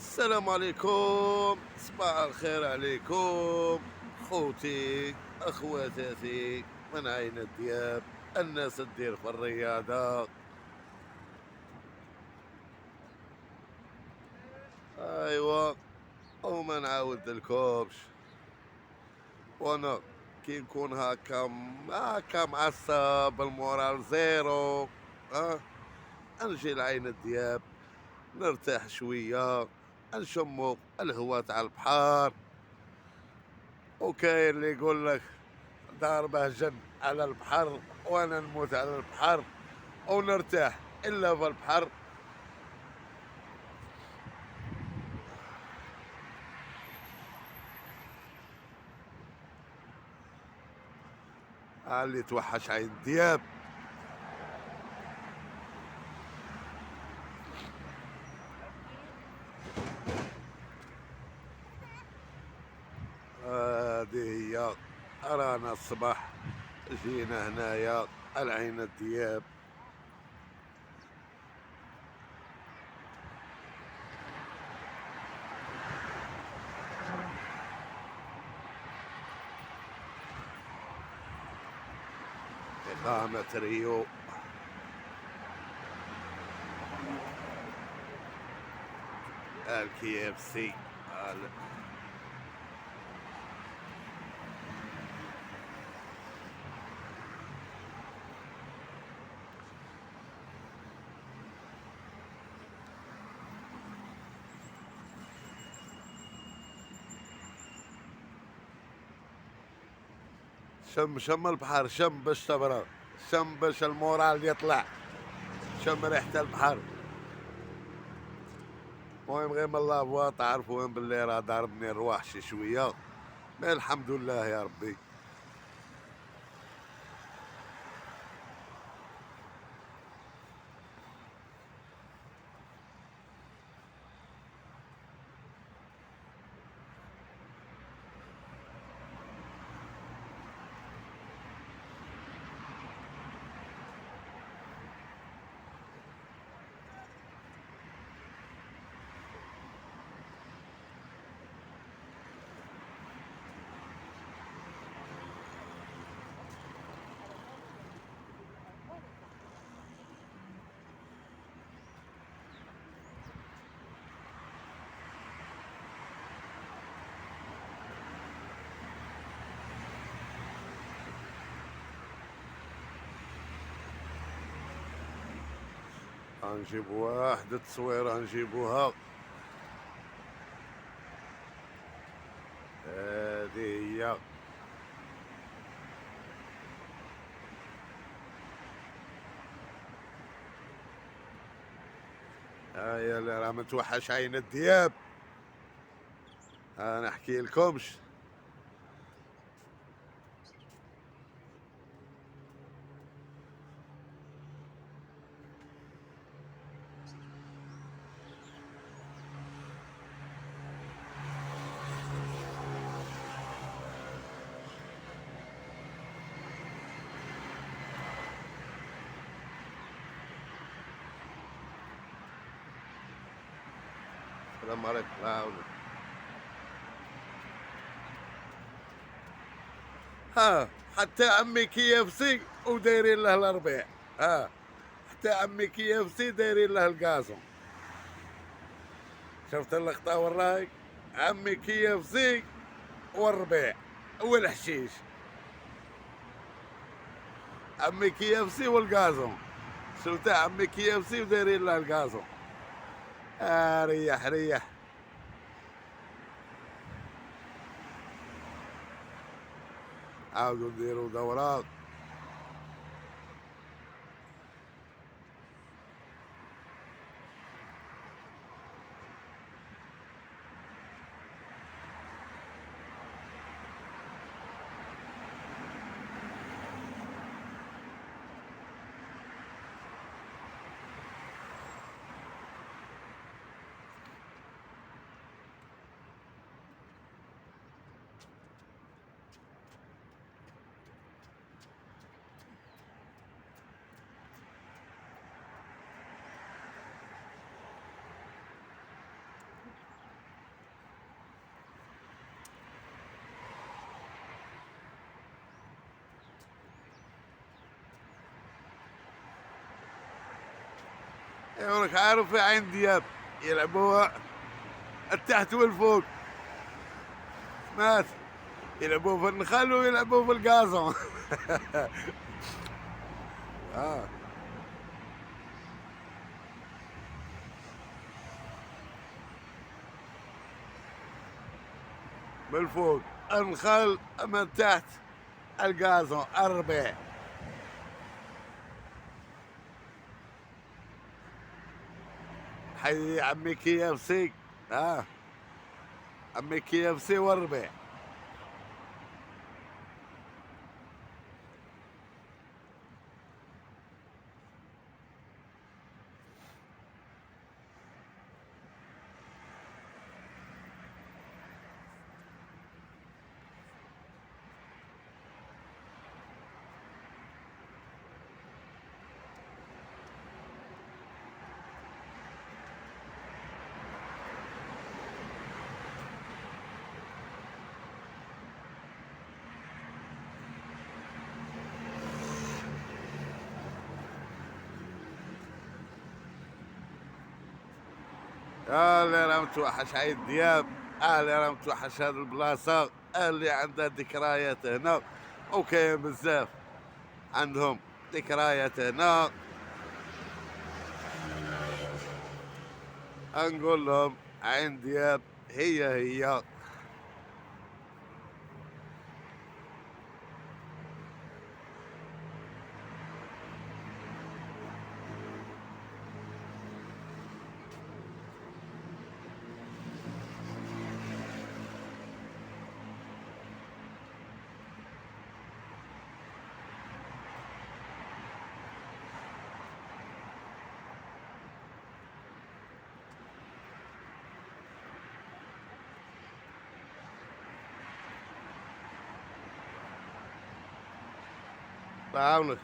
السلام عليكم، صباح الخير عليكم، خوتي اخواتاتي من عين الدياب، الناس تدير في الرياضة. ايوا، وما نعاود لكمش. وانا كي نكون هكا معصب المورال زيرو، اه نجي لعين الدياب، نرتاح شوية، نشمو الهواء تاع البحر. وكاين اللي يقول لك ضاربه جن على البحر وانا نموت على البحر ونرتاح الا في البحر. اللي توحش عين الدياب. هذه هي، رانا الصباح جينا هنايا العين الدياب. إقامة ريو. الكي اف سي. شم البحر، شم باش تبرد، شم باش المورال يطلع، شم ريحة البحر. المهم غير من الله تعرفوا وين باللي راه ضاربني الرواح شي شويه، ما الحمد لله يا ربي. غنجيب واحد التصويره نجيبوها. هذه هي. هيا اللي راه متوحش عين الدياب. انا احكي لكمش. السلام عليكم. لا حول. ها حتى عمي كي اف سي ودايرين له الربيع. ها حتى عمي كي اف سي دايرين له الكازون. شفت اللقطه وراي؟ عمي كي اف سي والربيع والحشيش. عمي كي اف سي والكازون. شفت عمي كي اف سي ودايرين له الكازون. ريح ريح. عاودوا نديروا دورات. يقولك عارف في عين دياب يلعبوها التحت والفوق، مات يلعبوا في النخل ويلعبوا في القازم. آه. من فوق النخل، من تحت القازم الربيع. حي عمي كي اف سي. عمي كي اف سي والربيع. اللي راه متوحش عيد دياب، اللي راه متوحش هاد البلاصة، اللي عندها ذكريات هنا، وكاين بزاف عندهم ذكريات هنا. نقول لهم عين دياب هي. الله يعاونك.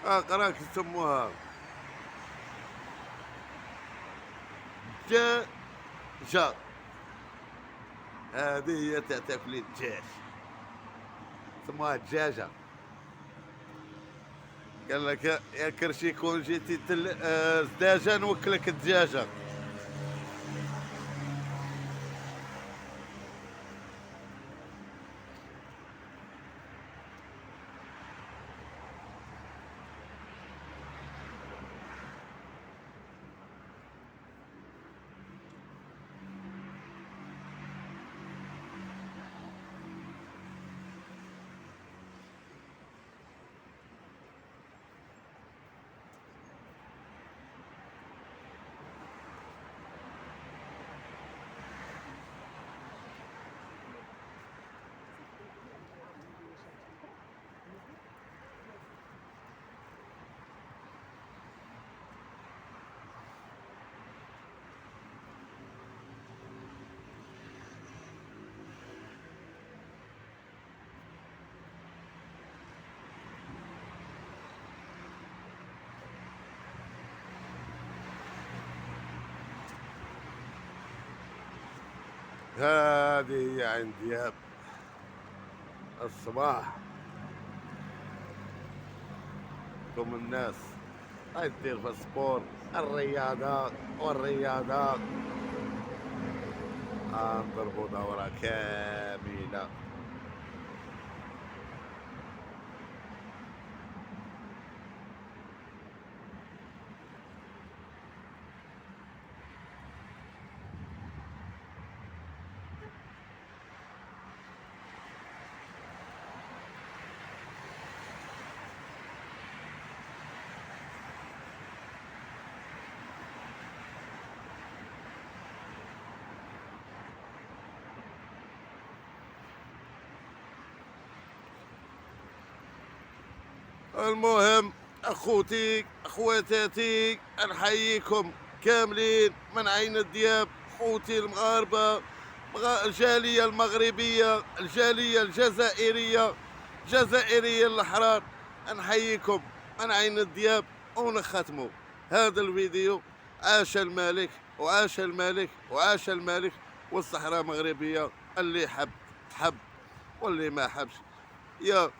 قراك يسموها دجاجة، هذه هي تاع تاكل الدجاج، يسموها دجاجة. قال لك يا كرشي كون جيتي زداجة نوكلك الدجاجة. هذه هي عين دياب الصباح. كم الناس هاي تدير في السبور، الرياضات والرياضات، نضربوا دورة كاملة. المهم اخوتي اخواتاتي نحييكم كاملين من عين الدياب، خوتي المغاربه، الجاليه المغربيه، الجاليه الجزائريه، الجزائريه الاحرار، نحييكم من عين الدياب. ونختموا هذا الفيديو. عاش الملك وعاش الملك وعاش الملك، والصحراء مغربيه، اللي حب حب واللي ما حبش يا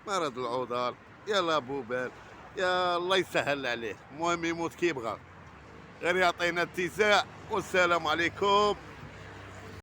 مرض العضال، يا لابوبال، يا الله يسهل عليه، المهم يموت كي يبغى، غير يعطينا اتساع. والسلام عليكم.